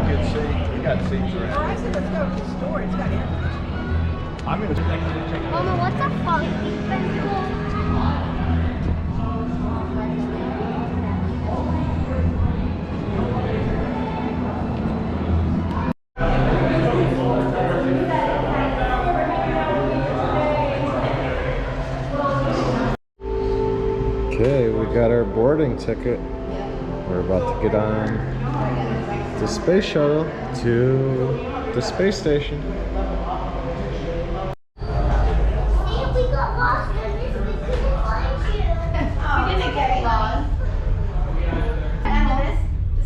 good seats. We got seats around. I said let's go to the store. It's got everything. I'm gonna check it out. Mama, what's a funky pencil? Okay, we got our boarding ticket. We're about to get on the space shuttle to the space station. We got lost and we couldn't find you. We didn't get lost.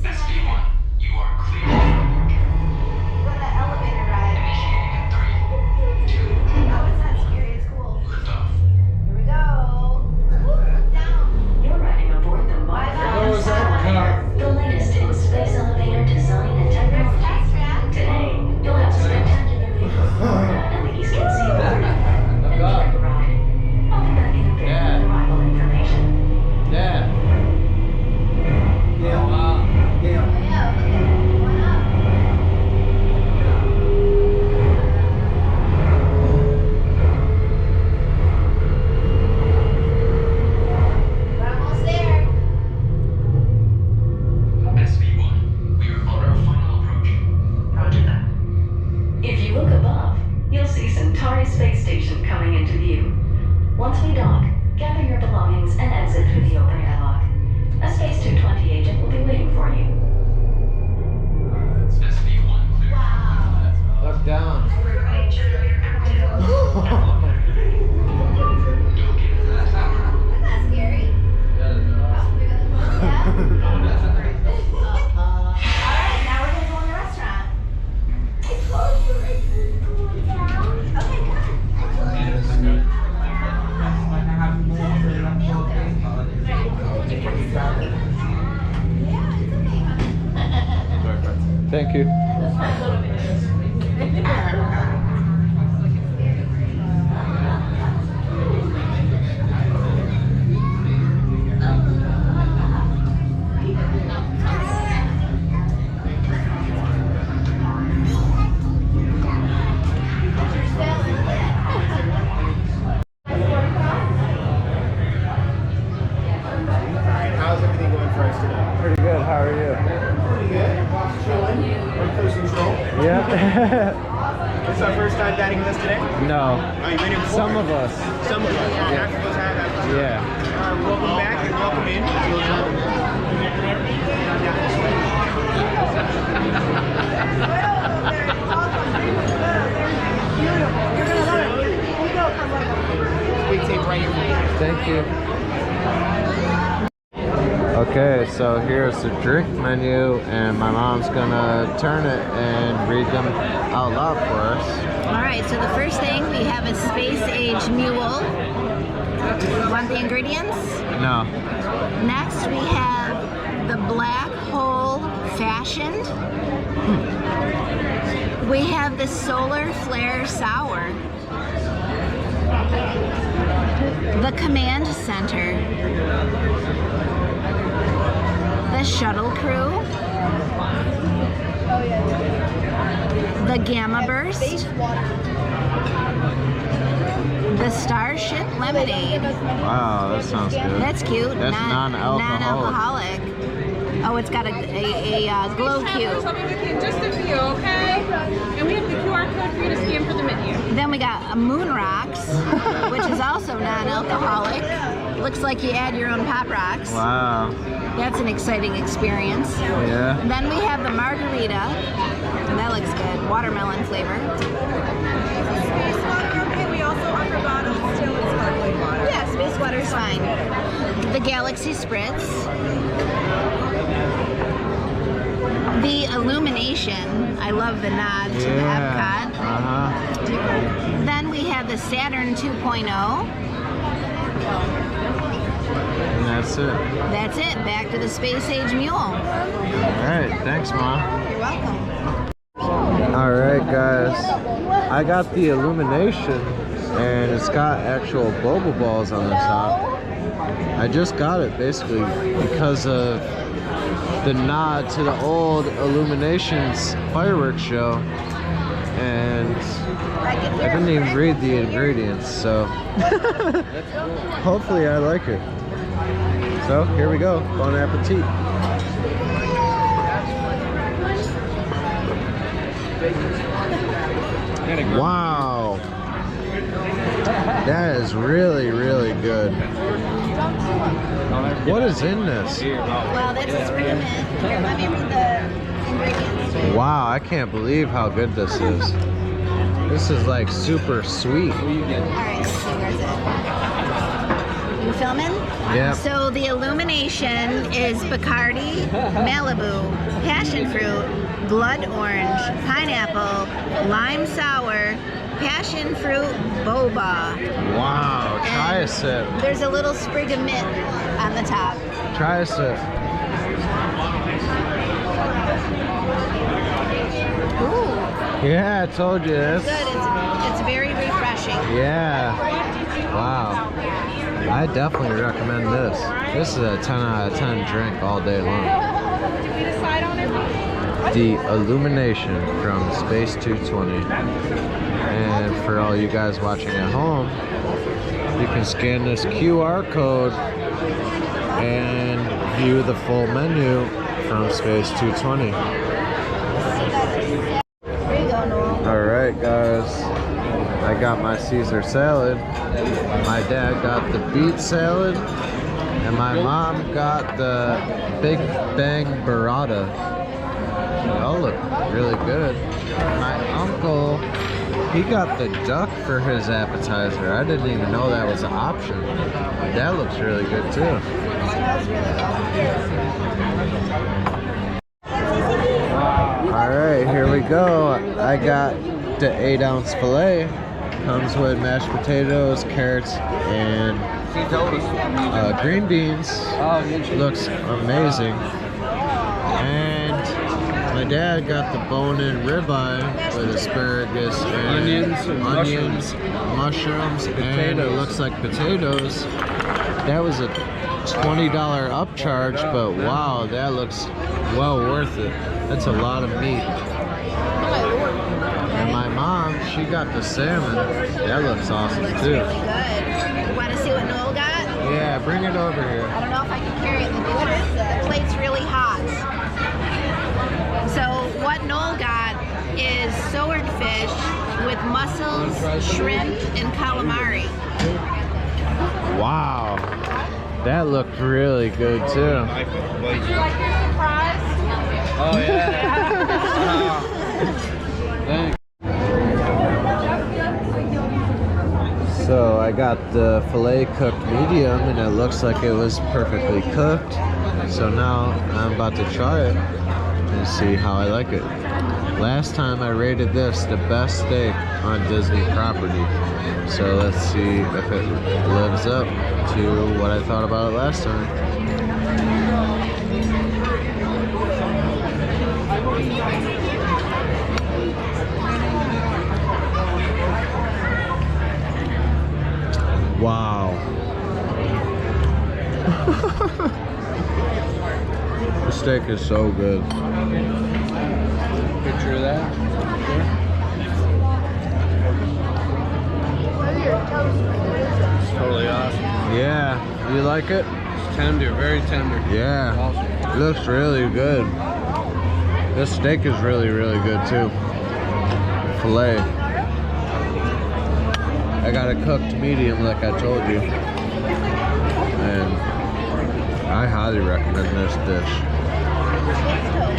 SB1, you are clear for departure. We're on an elevator ride. Initiating in 3, 2, No, it's not scary. It's cool. lift off. Here we go. Look down. You're riding aboard the What was that elevator, the latest in space elevator design and technology. Today, you'll have spectacular views of Florida and the Eastern Seaboard. Enjoy the ride. I'll be back in a bit with arrival information. Dad. Yeah. Yeah, look at it. Why not? We're almost there. SB1, we are on our final approach. Roger that. If you look above, you'll see Centauri Space Station coming into view. Once we dock, gather your belongings and exit through the open airlock. A Space 220 agent will be waiting for you. SB1 clear. Wow. Look down. That's not scary. Oh, bigger than most, yeah? Alright, now we're gonna go in the restaurant. I told you it was going down. Okay, good. Yeah, it's okay. Thank you. How's everything going for us today? Pretty good. How are you? Pretty good. Chilling. On cruise control. Yeah. This is our first time dining with us today. No. Oh, you've been here before? Some of us. Some of us. Half of us have. Half of us Yeah. have. Welcome back and welcome in. As usual. Big tape right here. Thank you. Okay, so here's the drink menu, and my mom's gonna turn it and read them out loud for us. All right, so the first thing we have is Space Age Mule. Want the ingredients? No. Next we have the Black Hole Fashioned. We have the Solar Flare Sour. The Command Center. The Shuttle Crew. The Gamma Burst. The Starship Lemonade. Wow, that sounds good. That's cute. That's Non-alcoholic. Oh, it's got a glow cube. I'll be with you in just a few, okay? And we have the QR code for you to scan for the menu. Then we got a Moon Rocks, which is also non-alcoholic. Looks like you add your own pop rocks. Wow. That's an exciting experience. Yeah. And then we have the Margarita, and that looks good. Watermelon flavor. Space water, okay? We also offer bottles still in sparkling water. Yeah, space water's fine. The Galaxy Spritz. The Illumination. I love the nod to the EPCOT. Uh-huh. Then we have the Saturn 2.0. And that's it. That's it. Back to the Space Age Mule. All right. Thanks, Mom. You're welcome. All right, guys. I got the Illumination, and it's got actual boba balls on the top. I just got it basically because of the nod to the old Illuminations fireworks show, and I didn't even read the ingredients, so hopefully I like it. So here we go. Bon appetit. Wow, that is really, really good. What is in this? Well, that's a spearmint. Here, let me read the ingredients to you. Wow, I can't believe how good this is. This is like super sweet. All right, let's see, where's it? You filming? Yeah. So the Illumination is Bacardi, Malibu, passion fruit, blood orange, pineapple, lime sour, passion fruit, boba. Wow, try a sip. There's a little sprig of mint on the top. Try a sip. Ooh, Yeah, I told you this. good. It's very refreshing. Yeah. Wow. I definitely recommend this. This is a 10 out of 10 drink all day long. Did we decide on it? The Illumination from Space 220. And for all you guys watching at home, you can scan this QR code and view the full menu from Space 220. Here you go, Noel. Alright guys, I got my Caesar salad, my dad got the beet salad, and my mom got the Big Bang burrata. They all look really good. My uncle, he got the duck for his appetizer. I didn't even know that was an option. That looks really good too. Smells really good. Alright, here we go. I got the 8-ounce filet. Comes with mashed potatoes, carrots, and green beans. Looks amazing. And my dad got the bone-in ribeye with asparagus and onions, mushrooms, and it looks like potatoes. That was a $20 upcharge, but wow, that looks well worth it. That's a lot of meat. And my mom, she got the salmon. That looks awesome Looks too. really good. You want to see what Noel got? Yeah, bring it over here. I don't know if I can carry it. The plate's really hot. So what Noel got is swordfish with mussels, shrimp, and calamari. Wow, that looked really good too. Would you like your surprise? Oh yeah. Thanks. So I got the filet cooked medium, and it looks like it was perfectly cooked. So now I'm about to try it and see how I like it. Last time I rated this the best steak on Disney property. So let's see if it lives up to what I thought about it last time. Wow. The steak is so good. Picture of that. It's totally awesome. Yeah, you like it? It's tender, very tender. Yeah, Awesome. it looks really good. This steak is really, really good too. Filet. I got it cooked medium like I told you. And I highly recommend this dish.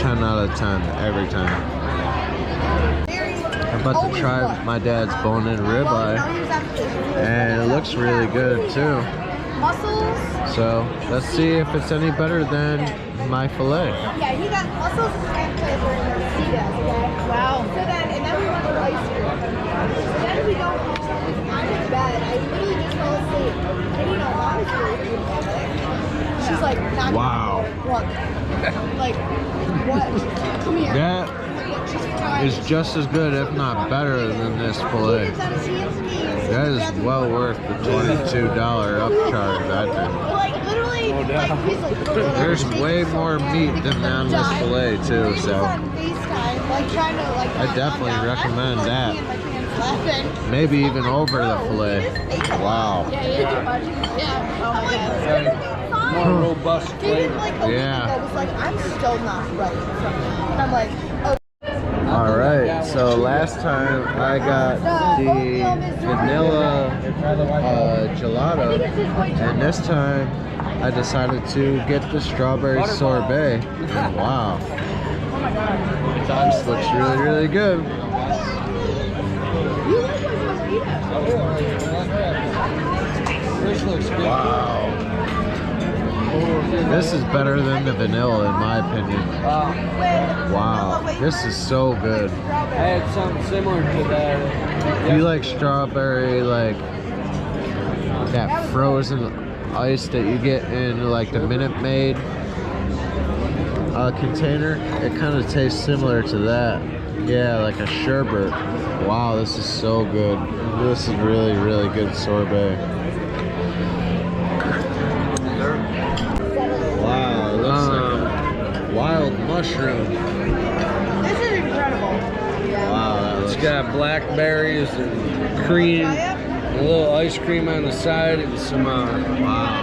10 out of 10 every time. I'm about to try my dad's bone-in ribeye. And it looks really good too. Mussels. So let's see if it's any better than my filet. Yeah, he got mussels and flavor and sea bass, okay? Wow. So then, and then we went for ice cream. So then we go home, I'm in bed, I literally just fell asleep. And you know, mom is really beautiful, right? She's like, not Wow. Look. Like, what? Come here. That Look, she's trying. is just as good, if not better, than this filet. That is well worth the $22 upcharge, I think. Like, literally, like, he's like, "Oh, whatever, There's steak way is so more nasty," meat because than on I'm this dying. fillet too, He was so on FaceTime, like trying to like. I calm definitely down. recommend I was, like, that. peeing my pants laughing. maybe I'm even like, over the "Bro, fillet. eat his steak a lot." Wow. Yeah, you ate too much. Yeah. Oh I'm my like, God. "It's gonna be fine." More robust He didn't flavor. like a week Yeah. ago was like, "I'm still not right from that." And I'm like, "Oh." All right, so last time I got the vanilla gelato, and this time I decided to get the strawberry sorbet. And wow, this looks really, really good. This looks good. Wow, this is better than the vanilla in my opinion. Wow, this is so good. I had something similar to that. If you like strawberry, like that frozen ice that you get in like the Minute Maid container, it kind of tastes similar to that. Yeah, like a sherbet. Wow, this is so good. This is really, really good sorbet. Wow, it looks like a wild mushroom. This is incredible. Wow, that It's looks got blackberries and cream, a little ice cream on the side, and some wow.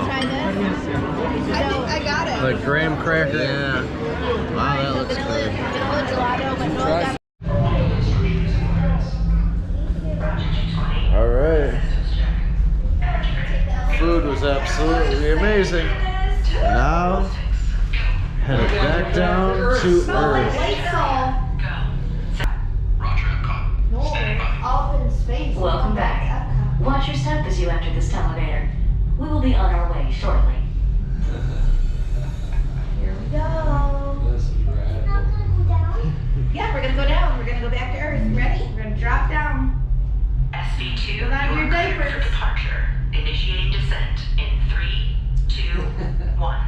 Try this. I think I got it. Like graham cracker. Yeah. Wow, that looks Vanilla, good. vanilla gelato, vanilla. All right. Food was absolutely amazing. Now, headed back down to Earth. Roger, EPCOT. Standing by. Up in space. Welcome back. Watch your step as you enter this elevator. We will be on our way shortly. Here we go. This is rad. Not gonna go down. Yeah, we're gonna go down. We're gonna go back to Earth. Ready? We're gonna drop down. SV2, Put on you your are cleared diapers. for departure. Initiating descent in 3, 2, 1.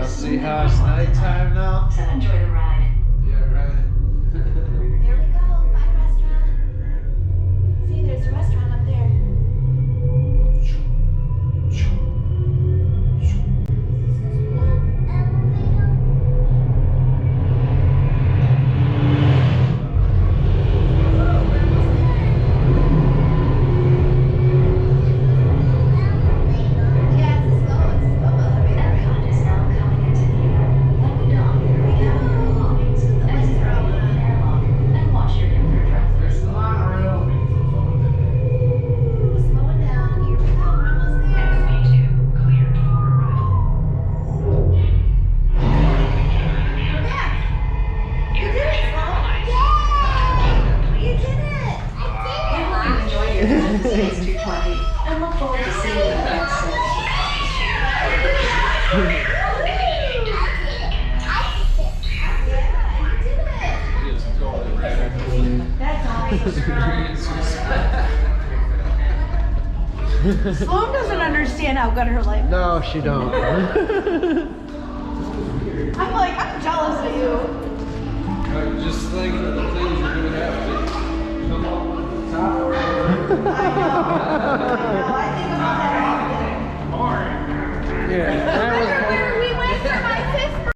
See how it's nighttime now? So enjoy the ride. Yeah, right. There we go. By restaurant. See, there's a restaurant up there. Yeah, it's a slow elevator. EPCOT is now coming into view. When we dock, gather your belongings, exit through the open airlock, and watch your inward drive. Slowing down. Here we go. We're almost there. SV2, cleared for arrival. We're back. You did it, Flo. Yeah! You did it! We hope you enjoy your time at Space 220 and look forward to seeing you again soon. Sloan doesn't understand how good her life is. No, she don't. I'm like, I'm jealous of you. Just think of the things you're gonna have to come up with the top. I think about that often. Yeah.